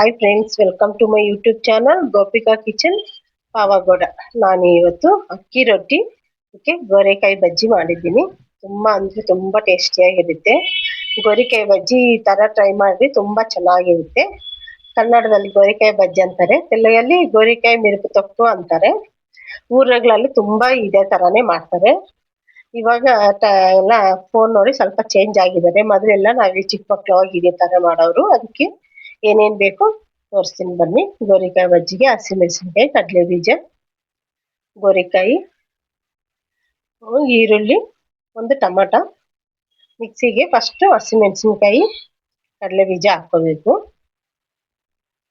Hi friends, welcome to my YouTube channel Gopika kitchen Pavagowda. ನಾನು ಇವತ್ತು ಅಕ್ಕಿ ರೊಟ್ಟಿ ಗೋರೆಕಾಯಿ ಬಜ್ಜಿ ಮಾಡಿದ್ದೀನಿ. ತುಂಬಾ ಅಂದ್ರೆ ತುಂಬಾ ಟೇಸ್ಟಿಯಾಗಿರುತ್ತೆ. ಗೋರೆಕಾಯಿ ಬಜ್ಜಿ ಈ ತರ ಟ್ರೈ ಮಾಡಿ, ತುಂಬಾ ಚೆನ್ನಾಗಿರುತ್ತೆ. ಕನ್ನಡದಲ್ಲಿ ಗೋರೆಕಾಯಿ ಬಜ್ಜಿ ಅಂತಾರೆ, ತೆಲುಗಲ್ಲಿ ಗೋರೆಕಾಯಿ ಮಿರುಪು ತೊಕ್ಕು ಅಂತಾರೆ. ಊರುಗಳಲ್ಲಿ ತುಂಬಾ ಇದೇ ತರಾನೇ ಮಾಡ್ತಾರೆ. ಇವಾಗ ಎಲ್ಲ ಫೋನ್ ನೋಡಿ ಸ್ವಲ್ಪ ಚೇಂಜ್ ಆಗಿದ್ದಾರೆ. ಮೊದಲೆಲ್ಲ ನಾವು ಚಿಕ್ಕ ಮಕ್ಕಳಾಗಿ ಇದೇ ತರ ಮಾಡೋರು. ಅದಕ್ಕೆ ಏನೇನ್ ಬೇಕು ತೋರಿಸ್ತೀನಿ ಬನ್ನಿ. ಗೋರೆಕಾಯಿ ಬಜ್ಜಿಗೆ ಹಸಿಮೆಣಸಿನಕಾಯಿ, ಕಡಲೆ ಬೀಜ, ಗೋರೆಕಾಯಿ, ಈರುಳ್ಳಿ, ಒಂದು ಟೊಮಾಟ. ಮಿಕ್ಸಿಗೆ ಫಸ್ಟ್ ಹಸಿಮೆಣಸಿನಕಾಯಿ, ಕಡಲೆ ಬೀಜ ಹಾಕೋಬೇಕು.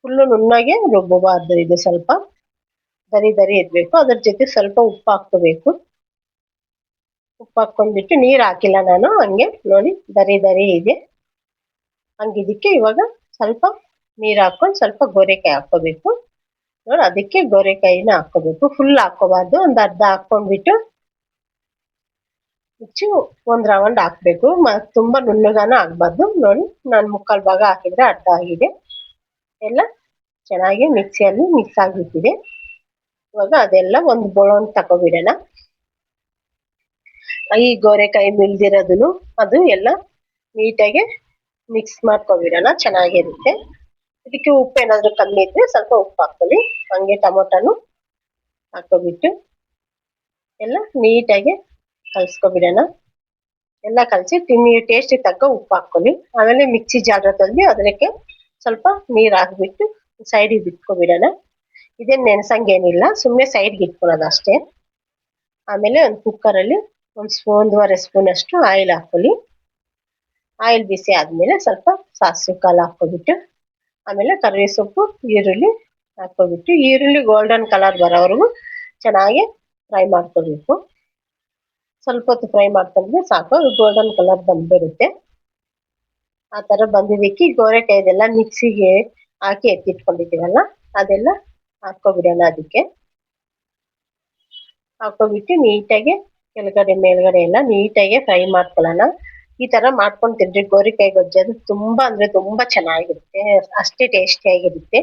ಫುಲ್ಲು ನುಣ್ಣಗೆ ರುಬ್ಬಬಾರ್ದು, ಇದು ಸ್ವಲ್ಪ ದರಿ ದರಿ ಇರ್ಬೇಕು. ಅದ್ರ ಜೊತೆ ಸ್ವಲ್ಪ ಉಪ್ಪು ಹಾಕೋಬೇಕು. ಉಪ್ಪು ಹಾಕೊಂಡ್ಬಿಟ್ಟು ನೀರು ಹಾಕಿಲ್ಲ ನಾನು, ಹಂಗೆ ನೋಡಿ ದರಿ ದರಿ ಇದೆ. ಹಂಗಿದಕ್ಕೆ ಇವಾಗ ಸ್ವಲ್ಪ ನೀರು ಹಾಕೊಂಡು ಸ್ವಲ್ಪ ಗೋರೆಕಾಯಿ ಹಾಕೋಬೇಕು. ನೋಡಿ, ಅದಕ್ಕೆ ಗೋರೆಕಾಯಿನ ಹಾಕೋಬೇಕು. ಫುಲ್ ಹಾಕೋಬಾರ್ದು, ಒಂದು ಅರ್ಧ ಹಾಕೊಂಡ್ಬಿಟ್ಟು ಮುಚ್ಚಿ ಒಂದ್ ರೌಂಡ್ ಹಾಕ್ಬೇಕು. ತುಂಬಾ ನುಣ್ಣಗಾನ ಆಗ್ಬಾರ್ದು. ನೋಡಿ, ನಾನು ಮುಕ್ಕಾಲ್ ಭಾಗ ಹಾಕಿದ್ರೆ ಅರ್ಧ ಆಗಿದೆ. ಎಲ್ಲ ಚೆನ್ನಾಗಿ ಮಿಕ್ಸಿಯಲ್ಲಿ ಮಿಕ್ಸ್ ಆಗಿಬಿಟ್ಟಿದೆ. ಇವಾಗ ಅದೆಲ್ಲ ಒಂದು ಬೌಲ್ ತಗೋಬಿಡೋಣ. ಈ ಗೋರೆಕಾಯಿ ಮಿಲ್ದಿರೋದನ್ನು ಅದು ಎಲ್ಲ ನೀಟಾಗಿ ಮಿಕ್ಸ್ ಮಾಡ್ಕೊಬಿಡೋಣ, ಚೆನ್ನಾಗಿರುತ್ತೆ. ಇದಕ್ಕೆ ಉಪ್ಪು ಏನಾದ್ರು ಕಮ್ಮಿ ಇದ್ರೆ ಸ್ವಲ್ಪ ಉಪ್ಪು ಹಾಕೊಳ್ಳಿ. ಹಂಗೆ ಟೊಮೊಟೊನು ಹಾಕೋಬಿಟ್ಟು ಎಲ್ಲ ನೀಟಾಗಿ ಕಲ್ಸ್ಕೊಬಿಡೋಣ. ಎಲ್ಲ ಕಲಸಿ ಟೇಸ್ಟ್ ತಕ್ಕ ಉಪ್ಪು ಹಾಕೊಳ್ಳಿ. ಆಮೇಲೆ ಮಿಕ್ಸಿ ಜಾರ ತಂದು ಅದಕ್ಕೆ ಸ್ವಲ್ಪ ನೀರು ಹಾಕ್ಬಿಟ್ಟು ಸೈಡಿಗೆ ಬಿಟ್ಕೊಬಿಡೋಣ. ಇದೇನು ನೆನೆಸಂಗೇನಿಲ್ಲ, ಸುಮ್ಮನೆ ಸೈಡ್ಗೆ ಇಟ್ಕೊಳ್ಳೋದು ಅಷ್ಟೇ. ಆಮೇಲೆ ಒಂದು ಕುಕ್ಕರಲ್ಲಿ ಒಂದೂವರೆ ಸ್ಪೂನ್ ಅಷ್ಟು ಆಯಿಲ್ ಹಾಕೊಳ್ಳಿ. ಆಯಿಲ್ ಬಿಸಿ ಆದ್ಮೇಲೆ ಸ್ವಲ್ಪ ಸಾಸಿವೆ ಕಾಳು ಹಾಕೋಬಿಟ್ಟು, ಆಮೇಲೆ ಕರಿಬೇವು ಸೊಪ್ಪು, ಈರುಳ್ಳಿ ಹಾಕೋಬಿಟ್ಟು, ಈರುಳ್ಳಿ ಗೋಲ್ಡನ್ ಕಲರ್ ಬರೋವರೆಗೂ ಚೆನ್ನಾಗಿ ಫ್ರೈ ಮಾಡ್ಕೋಬೇಕು. ಸ್ವಲ್ಪ ಹೊತ್ತು ಫ್ರೈ ಮಾಡ್ಕೊಂಡ್ರೆ ಸಾಕು, ಅದು ಗೋಲ್ಡನ್ ಕಲರ್ ಬಂದ್ಬಿಡುತ್ತೆ. ಆ ತರ ಬಂದಿದ್ದಕ್ಕೆ ಗೋರೆಕಾಯಿದೆಲ್ಲ ಮಿಕ್ಸಿಗೆ ಹಾಕಿ ಎತ್ತಿಟ್ಕೊಂಡಿದ್ದೀವಲ್ಲ, ಅದೆಲ್ಲ ಹಾಕೋಬಿಡೋಣ. ಅದಕ್ಕೆ ಹಾಕೋಬಿಟ್ಟು ನೀಟಾಗಿ ಕೆಳಗಡೆ ಮೇಲ್ಗಡೆ ಎಲ್ಲ ನೀಟಾಗಿ ಫ್ರೈ ಮಾಡ್ಕೊಳ್ಳೋಣ. ಈ ತರ ಮಾಡ್ಕೊಂಡು ತಿಂದ್ರೆ ಗೋರೆಕಾಯಿ ಗೊಜ್ಜು ಅದು ತುಂಬಾ ಅಂದ್ರೆ ತುಂಬಾ ಚೆನ್ನಾಗಿರುತ್ತೆ, ಅಷ್ಟೇ ಟೇಸ್ಟಿಯಾಗಿರುತ್ತೆ.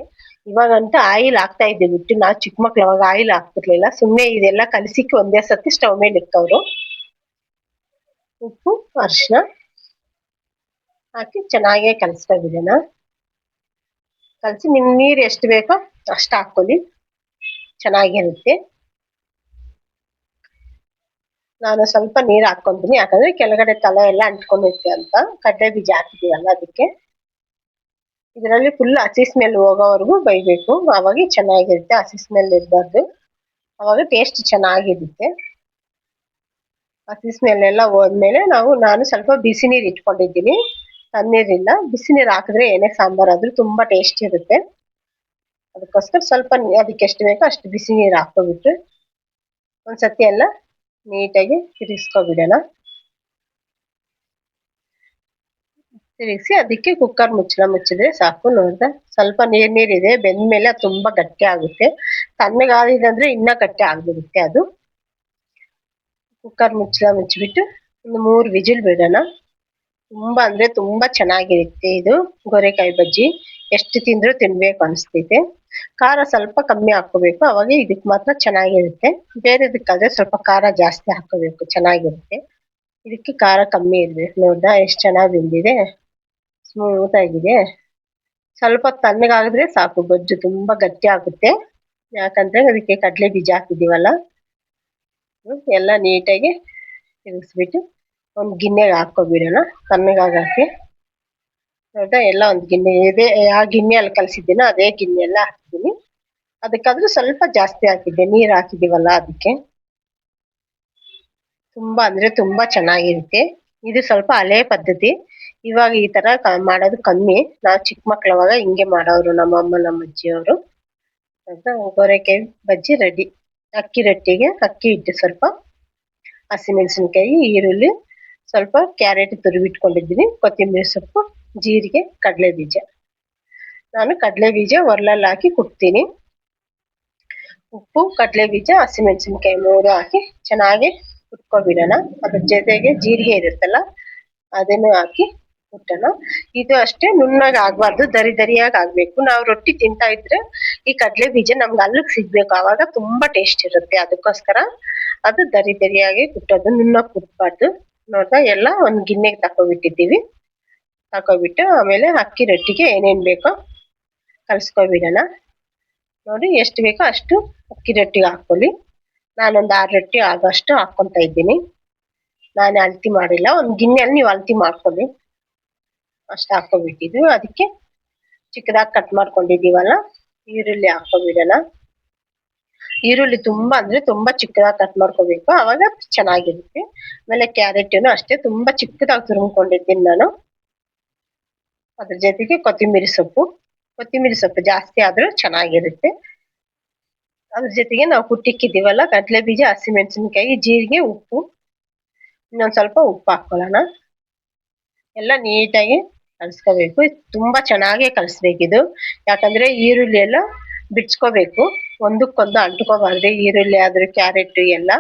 ಇವಾಗಂತೂ ಆಯಿಲ್ ಹಾಕ್ತಾ ಇದ್ದೀವಿ ಬಿಟ್ಟು, ನಾವು ಚಿಕ್ಕ ಮಕ್ಳು ಅವಾಗ ಆಯಿಲ್ ಹಾಕ್ತಿರ್ಲಿಲ್ಲ. ಸುಮ್ಮನೆ ಇದೆಲ್ಲ ಕಲಸಿಕ್ಕೆ ಒಂದೇ ಸತಿ ಸ್ಟವ್ ಮೇಲೆ ಇಕ್ಕವ್ರು. ಉಪ್ಪು, ಅರಿಶಿನ ಹಾಕಿ ಚೆನ್ನಾಗೇ ಕಲಸ್ಕೊಬಿಡೋಣ. ಕಲಸಿ ನಿಮ್ಗೆ ನೀರು ಎಷ್ಟು ಬೇಕೋ ಅಷ್ಟು ಹಾಕೊಳ್ಳಿ, ಚೆನ್ನಾಗಿರುತ್ತೆ. ನಾನು ಸ್ವಲ್ಪ ನೀರು ಹಾಕೊಂತೀನಿ, ಯಾಕಂದ್ರೆ ಕೆಳಗಡೆ ತಲೆ ಎಲ್ಲ ಅಂಟ್ಕೊಂಡಿರುತ್ತೆ ಅಂತ. ಕಡಲೆ ಬೀಜ ಹಾಕಿದೀವಲ್ಲ ಅದಕ್ಕೆ. ಇದರಲ್ಲಿ ಫುಲ್ ಹಸಿ ಸ್ಮೆಲ್ ಹೋಗೋವರೆಗೂ ಬೈಬೇಕು, ಅವಾಗ ಚೆನ್ನಾಗಿರುತ್ತೆ. ಹಸಿ ಸ್ಮೆಲ್ ಇರಬಾರ್ದು, ಅವಾಗ ಟೇಸ್ಟ್ ಚೆನ್ನಾಗಿರುತ್ತೆ. ಹಸಿ ಸ್ಮೆಲ್ ಎಲ್ಲ ಹೋದ್ಮೇಲೆ ನಾನು ಸ್ವಲ್ಪ ಬಿಸಿ ನೀರು ಇಟ್ಕೊಂಡಿದ್ದೀನಿ, ತಣ್ಣೀರಿಲ್ಲ. ಬಿಸಿ ನೀರು ಹಾಕಿದ್ರೆ ಏನೇ ಸಾಂಬಾರ್ ಆದ್ರೂ ತುಂಬಾ ಟೇಸ್ಟ್ ಇರುತ್ತೆ. ಅದಕ್ಕೋಸ್ಕರ ಸ್ವಲ್ಪ ಅದಕ್ಕೆ ಎಷ್ಟು ಬೇಕೋ ಅಷ್ಟು ಬಿಸಿ ನೀರು ಹಾಕೋಬಿಟ್ಟು ಒಂದ್ಸತಿ ಎಲ್ಲ ನೀಟಾಗಿ ತಿರುಗಿಸ್ಕೊಬಿಡೋಣ. ತಿರುಗಿಸಿ ಅದಕ್ಕೆ ಕುಕ್ಕರ್ ಮುಚ್ಚಿದ್ರೆ ಸಾಕು. ನೋಡ್ದೆ ಸ್ವಲ್ಪ ನೀರಿದೆ, ಬೆಂದ್ಮೇಲೆ ಅದು ತುಂಬಾ ಗಟ್ಟಿ ಆಗುತ್ತೆ. ತಣ್ಣಗಾಗಿದೆ ಅಂದ್ರೆ ಇನ್ನ ಗಟ್ಟಿ ಆಗ್ಬಿಡುತ್ತೆ ಅದು. ಕುಕ್ಕರ್ ಮುಚ್ಚಿಬಿಟ್ಟು ಒಂದು 3 ವಿಜಿಲ್ ಬಿಡೋಣ. ತುಂಬಾ ಅಂದ್ರೆ ತುಂಬಾ ಚೆನ್ನಾಗಿರುತ್ತೆ ಇದು ಗೋರೆಕಾಯಿ ಬಜ್ಜಿ. ಎಷ್ಟು ತಿಂದ್ರೂ ತಿನ್ಬೇಕು ಅನಿಸ್ತೈತೆ. ಖಾರ ಸ್ವಲ್ಪ ಕಮ್ಮಿ ಹಾಕೋಬೇಕು, ಅವಾಗ ಇದಕ್ಕೆ ಮಾತ್ರ ಚೆನ್ನಾಗಿರುತ್ತೆ. ಬೇರೆದಕ್ಕಾದ್ರೆ ಸ್ವಲ್ಪ ಖಾರ ಜಾಸ್ತಿ ಹಾಕೋಬೇಕು, ಚೆನ್ನಾಗಿರುತ್ತೆ. ಇದಕ್ಕೆ ಖಾರ ಕಮ್ಮಿ ಇರ್ಬೇಕು. ನೋಡ್ದಾ ಎಷ್ಟು ಚೆನ್ನಾಗಿ ಬೆಂದಿದೆ, ಸ್ಮೂತ್ ಆಗಿದೆ. ಸ್ವಲ್ಪ ತಣ್ಣಗಾಗಿದ್ರೆ ಸಾಕು, ಗೊಜ್ಜು ತುಂಬಾ ಗಟ್ಟಿ ಆಗುತ್ತೆ. ಯಾಕಂದ್ರೆ ಅದಕ್ಕೆ ಕಡಲೆ ಬೀಜ ಹಾಕಿದೀವಲ್ಲ. ಎಲ್ಲ ನೀಟಾಗಿ ತಿರುಗಿಸ್ಬಿಟ್ಟು ಒಂದು ಗಿಣ್ಣೆಗೆ ಹಾಕೋಬಿಡೋಣ, ತಣ್ಣಗಾಗಕ್ಕೆ. ನೋಡ್ದಾ ಎಲ್ಲ ಒಂದು ಗಿಣ್ಣೆ ಇದೆ, ಆ ಗಿಣ್ಣೆಯಲ್ಲಿ ಕಲಸಿದ್ದೀನೋ ಅದೇ ಗಿಣ್ಣೆ ಎಲ್ಲ ಹಾಕ್ತೀನಿ. ಅದಕ್ಕಾದ್ರೂ ಸ್ವಲ್ಪ ಜಾಸ್ತಿ ಹಾಕಿದ್ದೆ, ನೀರು ಹಾಕಿದೀವಲ್ಲ ಅದಕ್ಕೆ. ತುಂಬಾ ಅಂದ್ರೆ ತುಂಬಾ ಚೆನ್ನಾಗಿರುತ್ತೆ. ಇದು ಸ್ವಲ್ಪ ಹಳೆ ಪದ್ಧತಿ, ಇವಾಗ ಈ ತರ ಮಾಡೋದು ಕಮ್ಮಿ. ನಾವು ಚಿಕ್ಕ ಮಕ್ಳವಾಗ ಹಿಂಗೆ ಮಾಡೋರು, ನಮ್ಮಮ್ಮ ನಮ್ಮ ಅಜ್ಜಿಯವರು. ಗೋರೆಕಾಯಿ ಬಜ್ಜಿ ರೆಡಿ. ಅಕ್ಕಿ ರೊಟ್ಟಿಗೆ ಅಕ್ಕಿ ಹಿಟ್ಟು ಸ್ವಲ್ಪ, ಹಸಿಮೆಣಸಿನಕಾಯಿ, ಈರುಳ್ಳಿ, ಸ್ವಲ್ಪ ಕ್ಯಾರೆಟ್ ತುರಿಬಿಟ್ಕೊಂಡಿದ್ದೀನಿ, ಕೊತ್ತಂಬರಿ ಸೊಪ್ಪು, ಜೀರಿಗೆ, ಕಡಲೆ ಬೀಜ. ನಾನು ಕಡಲೆ ಬೀಜ ಒರಳಲ್ಲಿ ಹಾಕಿ ಕುಟ್ತೀನಿ. ಉಪ್ಪು, ಕಡಲೆ ಬೀಜ, ಹಸಿಮೆಣಸಿನಕಾಯಿ 3 ಹಾಕಿ ಚೆನ್ನಾಗಿ ಕುಟ್ಕೊಬಿಡೋಣ. ಅದ್ರ ಜೊತೆಗೆ ಜೀರಿಗೆ ಇರುತ್ತಲ್ಲ ಅದನ್ನು ಹಾಕಿ ಕುಟ್ಟೋಣ. ಇದು ಅಷ್ಟೇ ನುಣ್ಣಗೆ ಆಗ್ಬಾರ್ದು, ದರಿ ದರಿಯಾಗಿ ಆಗ್ಬೇಕು. ನಾವು ರೊಟ್ಟಿ ತಿಂತಾ ಇದ್ರೆ ಈ ಕಡಲೆ ಬೀಜ ನಮ್ಗೆ ಹಲ್ಲಿಗೆ ಸಿಗ್ಬೇಕು, ಆವಾಗ ತುಂಬಾ ಟೇಸ್ಟ್ ಇರುತ್ತೆ. ಅದಕ್ಕೋಸ್ಕರ ಅದು ದರಿ ದರಿಯಾಗಿ ಕುಟ್ಟೋದು, ನುಣ್ಣಗೆ ಕುಟ್ಬಾರ್ದು. ನೋಡ್ದಾ, ಎಲ್ಲ ಒಂದ್ ಗಿನ್ನೆಗೆ ತಕೊಬಿಟ್ಟಿದ್ದೀವಿ. ತಕೊಬಿಟ್ಟು ಆಮೇಲೆ ಅಕ್ಕಿ ರೊಟ್ಟಿಗೆ ಏನೇನ್ ಬೇಕೋ ಕಲ್ಸ್ಕೊಬಿಡೋಣ. ನೋಡಿ, ಎಷ್ಟು ಬೇಕೋ ಅಷ್ಟು ಅಕ್ಕಿ ರೊಟ್ಟಿಗೆ ಹಾಕೊಳ್ಳಿ. ನಾನೊಂದು 6 ರೊಟ್ಟಿ ಆಗೋಷ್ಟು ಹಾಕೊಂತ ಇದ್ದೀನಿ. ನಾನು ಅಳತಿ ಮಾಡಿಲ್ಲ, ಒಂದು ಗಿನ್ನೆಯಲ್ಲಿ ನೀವು ಅಳತಿ ಮಾಡ್ಕೊಳ್ಳಿ. ಅಷ್ಟು ಹಾಕೊಬಿಟ್ಟಿದ್ವಿ. ಅದಕ್ಕೆ ಚಿಕ್ಕದಾಗಿ ಕಟ್ ಮಾಡ್ಕೊಂಡಿದೀವಲ್ಲ ಈರುಳ್ಳಿ ಹಾಕೊಬಿಡೋಣ. ಈರುಳ್ಳಿ ತುಂಬಾ ಅಂದ್ರೆ ತುಂಬಾ ಚಿಕ್ಕದಾಗಿ ಕಟ್ ಮಾಡ್ಕೋಬೇಕು, ಅವಾಗ ಚೆನ್ನಾಗಿರುತ್ತೆ. ಆಮೇಲೆ ಕ್ಯಾರೆಟನ್ನು ಅಷ್ಟೇ ತುಂಬಾ ಚಿಕ್ಕದಾಗಿ ತುರ್ಮ್ಕೊಂಡಿದ್ದೀನಿ ನಾನು. ಅದ್ರ ಜೊತೆಗೆ ಕೊತ್ತಂಬರಿ ಸೊಪ್ಪು ಜಾಸ್ತಿ ಆದ್ರೂ ಚೆನ್ನಾಗಿರುತ್ತೆ. ಅದ್ರ ಜೊತೆಗೆ ನಾವು ಕುಟ್ಟಿಕ್ಕಿದೀವಲ್ಲ ಕಡಲೆ ಬೀಜ, ಹಸಿಮೆಣಸಿನ್ಕಾಯಿ, ಜೀರಿಗೆ, ಉಪ್ಪು, ಇನ್ನೊಂದ್ ಸ್ವಲ್ಪ ಉಪ್ಪು ಹಾಕೊಳ್ಳೋಣ. ಎಲ್ಲ ನೀಟಾಗಿ ಕಲ್ಸ್ಕೋಬೇಕು. ತುಂಬಾ ಚೆನ್ನಾಗಿ ಕಲ್ಸ್ಬೇಕಿದು, ಯಾಕಂದ್ರೆ ಈರುಳ್ಳಿ ಎಲ್ಲ ಬಿಡ್ಸ್ಕೋಬೇಕು, ಒಂದಕ್ಕೊಂದು ಅಂಟ್ಕೋಬಾರ್ದು. ಈರುಳ್ಳಿ ಆದ್ರೆ ಕ್ಯಾರೆಟ್ ಎಲ್ಲ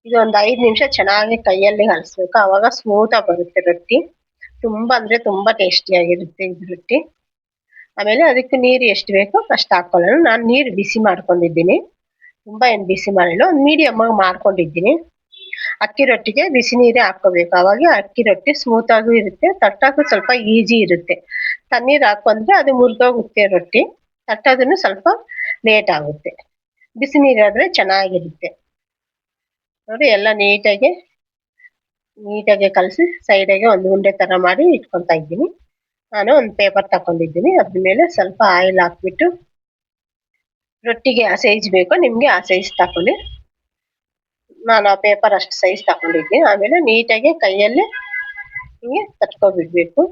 ಇದು ಒಂದು 5 ನಿಮಿಷ ಚೆನ್ನಾಗಿ ಕೈಯಲ್ಲಿ ಕಲ್ಸ್ಬೇಕು, ಅವಾಗ ಸ್ಮೂತ್ ಆಗಿ ಬರುತ್ತೆ ರೊಟ್ಟಿ. ತುಂಬಾ ಅಂದ್ರೆ ತುಂಬಾ ಟೇಸ್ಟಿಯಾಗಿರುತ್ತೆ ಇದು ರೊಟ್ಟಿ. ಆಮೇಲೆ ಅದಕ್ಕೆ ನೀರು ಎಷ್ಟು ಬೇಕೋ ಅಷ್ಟು ಹಾಕೊಳ್ಳೋಣ. ನಾನು ನೀರು ಬಿಸಿ ಮಾಡ್ಕೊಂಡಿದ್ದೀನಿ, ತುಂಬಾ ಏನ್ ಬಿಸಿ ಮಾಡಿಲ್ಲ, ಒಂದು ಮೀಡಿಯಮ್ ಆಗಿ ಮಾಡ್ಕೊಂಡಿದ್ದೀನಿ. ಅಕ್ಕಿ ರೊಟ್ಟಿಗೆ ಬಿಸಿ ನೀರೇ ಹಾಕೋಬೇಕು, ಅವಾಗ ಅಕ್ಕಿ ರೊಟ್ಟಿ ಸ್ಮೂತ್ ಆಗೂ ಇರುತ್ತೆ, ತಟ್ಟಕ್ಕೂ ಸ್ವಲ್ಪ ಈಜಿ ಇರುತ್ತೆ. ತಣ್ಣೀರ್ ಹಾಕೊಂಡ್ರೆ ಅದು ಮುರಿದೋಗುತ್ತೆ ರೊಟ್ಟಿ, ತಟ್ಟೋದನ್ನು ಸ್ವಲ್ಪ ಲೇಟ್ ಆಗುತ್ತೆ. ಬಿಸಿ ನೀರಾದ್ರೆ ಚೆನ್ನಾಗಿರುತ್ತೆ. ನೋಡಿ, ಎಲ್ಲ ನೀಟಾಗಿ ಕಲಸಿ ಸೈಡಿಗೆ ಒಂದು ಉಂಡೆ ತರ ಮಾಡಿ ಇಟ್ಕೊಂತ ಇದ್ದೀನಿ. ನಾನು ಒಂದು ಪೇಪರ್ ತಕೊಂಡಿದ್ದೀನಿ, ಅದ್ರ ಮೇಲೆ ಸ್ವಲ್ಪ ಆಯಿಲ್ ಹಾಕ್ಬಿಟ್ಟು, ರೊಟ್ಟಿಗೆ ಆ ಸೈಜ್ ಬೇಕೋ ನಿಮ್ಗೆ ಆ ಸೈಜ್ ತಕೊಳ್ಳಿ. ನಾನು ಆ ಪೇಪರ್ ಅಷ್ಟು ಸೈಜ್ ತಗೊಂಡಿದ್ದೀನಿ. ಆಮೇಲೆ ನೀಟಾಗಿ ಕೈಯಲ್ಲಿ ಹಿಂಗೆ ತಟ್ಕೊಬಿಡ್ಬೇಕು.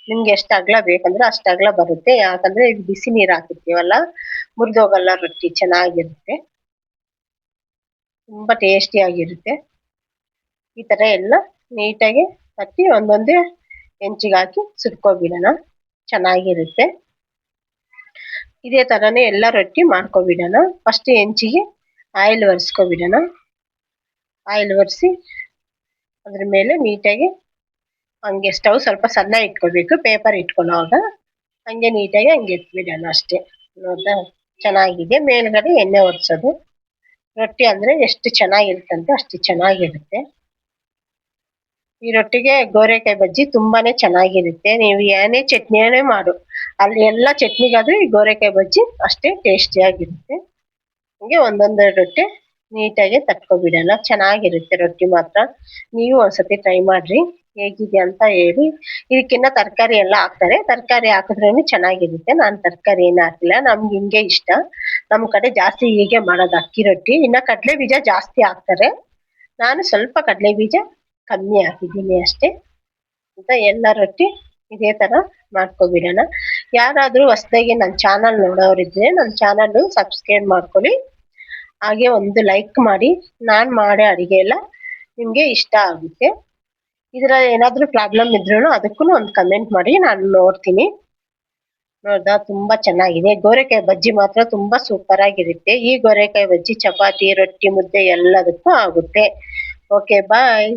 ನಿಮ್ಗೆ ಎಷ್ಟು ಅಗಲ ಬೇಕಂದ್ರೆ ಅಷ್ಟು ಅಗಲ ಬರುತ್ತೆ, ಯಾಕಂದ್ರೆ ಈಗ ಬಿಸಿ ನೀರು ಹಾಕಿರ್ತೀವಲ್ಲ, ಮುರಿದೋಗಲ್ಲ ರೊಟ್ಟಿ, ಚೆನ್ನಾಗಿರುತ್ತೆ, ತುಂಬಾ ಟೇಸ್ಟಿ ಆಗಿರುತ್ತೆ. ಈ ತರ ಎಲ್ಲ ನೀಟಾಗಿ ತಟ್ಟಿ ಒಂದೊಂದೇ ಹೆಂಚಿಗೆ ಹಾಕಿ ಸುಟ್ಕೊಬಿಡೋಣ, ಚೆನ್ನಾಗಿರುತ್ತೆ. ಇದೇ ತರನೇ ಎಲ್ಲ ರೊಟ್ಟಿ ಮಾಡ್ಕೊಬಿಡೋಣ. ಫಸ್ಟ್ ಹೆಂಚಿಗೆ ಆಯಿಲ್ ಒರೆಸ್ಕೊಬಿಡೋಣ. ಆಯಿಲ್ ಒರೆಸಿ ಅದ್ರ ಮೇಲೆ ನೀಟಾಗಿ ಹಂಗೆ ಸ್ಟವ್ ಸ್ವಲ್ಪ ಸಣ್ಣ ಇಟ್ಕೋಬೇಕು, ಪೇಪರ್ ಇಟ್ಕೊಳ್ಳೋವಾಗ ಹಂಗೆ ನೀಟಾಗಿ ಹಂಗೆ ಇಟ್ಬಿಡೋಣ ಅಷ್ಟೇ. ನೋಡ್ದಾ, ಚೆನ್ನಾಗಿದೆ. ಮೇಲ್ಗಡೆ ಎಣ್ಣೆ ಒರೆಸೋದು. ರೊಟ್ಟಿ ಅಂದ್ರೆ ಎಷ್ಟು ಚೆನ್ನಾಗಿರುತ್ತಂತೆ ಅಷ್ಟು ಚೆನ್ನಾಗಿರುತ್ತೆ. ಈ ರೊಟ್ಟಿಗೆ ಗೋರೆಕಾಯಿ ಬಜ್ಜಿ ತುಂಬಾನೇ ಚೆನ್ನಾಗಿರುತ್ತೆ. ನೀವು ಏನೇ ಚಟ್ನಿಯೇ ಮಾಡು, ಅಲ್ಲಿ ಎಲ್ಲ ಚಟ್ನಿಗಾದ್ರೂ ಈ ಗೋರೆಕಾಯಿ ಬಜ್ಜಿ ಅಷ್ಟೇ ಟೇಸ್ಟಿಯಾಗಿರುತ್ತೆ. ಹಂಗೆ ಒಂದೊಂದು ರೊಟ್ಟಿ ನೀಟಾಗಿ ತಟ್ಕೊಬಿಡೋಣ, ಚೆನ್ನಾಗಿರುತ್ತೆ ರೊಟ್ಟಿ ಮಾತ್ರ. ನೀವು ಒಂದ್ಸತಿ ಟ್ರೈ ಮಾಡ್ರಿ, ಹೇಗಿದೆ ಅಂತ ಹೇಳಿ. ಇದಕ್ಕಿನ್ನ ತರಕಾರಿ ಎಲ್ಲ ಹಾಕ್ತಾರೆ, ತರಕಾರಿ ಹಾಕಿದ್ರೇನು ಚೆನ್ನಾಗಿರುತ್ತೆ. ನಾನು ತರಕಾರಿ ಏನು ಹಾಕಿಲ್ಲ, ನಮ್ಗೆ ಹಿಂಗೆ ಇಷ್ಟ. ನಮ್ ಕಡೆ ಜಾಸ್ತಿ ಹೀಗೆ ಮಾಡೋದು ಅಕ್ಕಿ ರೊಟ್ಟಿ. ಇನ್ನ ಕಡಲೆ ಬೀಜ ಜಾಸ್ತಿ ಹಾಕ್ತಾರೆ, ನಾನು ಸ್ವಲ್ಪ ಕಡಲೆ ಬೀಜ ಕಮ್ಮಿ ಹಾಕಿದ್ದೀನಿ ಅಷ್ಟೇ. ಅಂತ ಎಲ್ಲ ರೊಟ್ಟಿ ಇದೇ ತರ ಮಾಡ್ಕೊಬಿಡೋಣ. ಯಾರಾದ್ರೂ ಹೊಸದಾಗಿ ನನ್ನ ಚಾನಲ್ ನೋಡೋರಿದ್ರೆ ನನ್ನ ಚಾನಲ್ ಸಬ್ಸ್ಕ್ರೈಬ್ ಮಾಡ್ಕೊಳ್ಳಿ, ಹಾಗೆ ಒಂದು ಲೈಕ್ ಮಾಡಿ. ನಾನ್ ಮಾಡೋ ಅಡಿಗೆ ಎಲ್ಲ ನಿಮ್ಗೆ ಇಷ್ಟ ಆಗುತ್ತೆ. ಇದ್ರ ಏನಾದ್ರೂ ಪ್ರಾಬ್ಲಮ್ ಇದ್ರೂ ಅದಕ್ಕೂ ಒಂದು ಕಮೆಂಟ್ ಮಾಡಿ, ನಾನು ನೋಡ್ತೀನಿ. ನೋಡ್ದಾ, ತುಂಬಾ ಚೆನ್ನಾಗಿದೆ. ಗೋರೆಕಾಯಿ ಬಜ್ಜಿ ಮಾತ್ರ ತುಂಬಾ ಸೂಪರ್ ಆಗಿರುತ್ತೆ. ಈ ಗೋರೆಕಾಯಿ ಬಜ್ಜಿ ಚಪಾತಿ, ರೊಟ್ಟಿ, ಮುದ್ದೆ ಎಲ್ಲದಕ್ಕೂ ಆಗುತ್ತೆ. ಓಕೆ, ಬಾಯ್.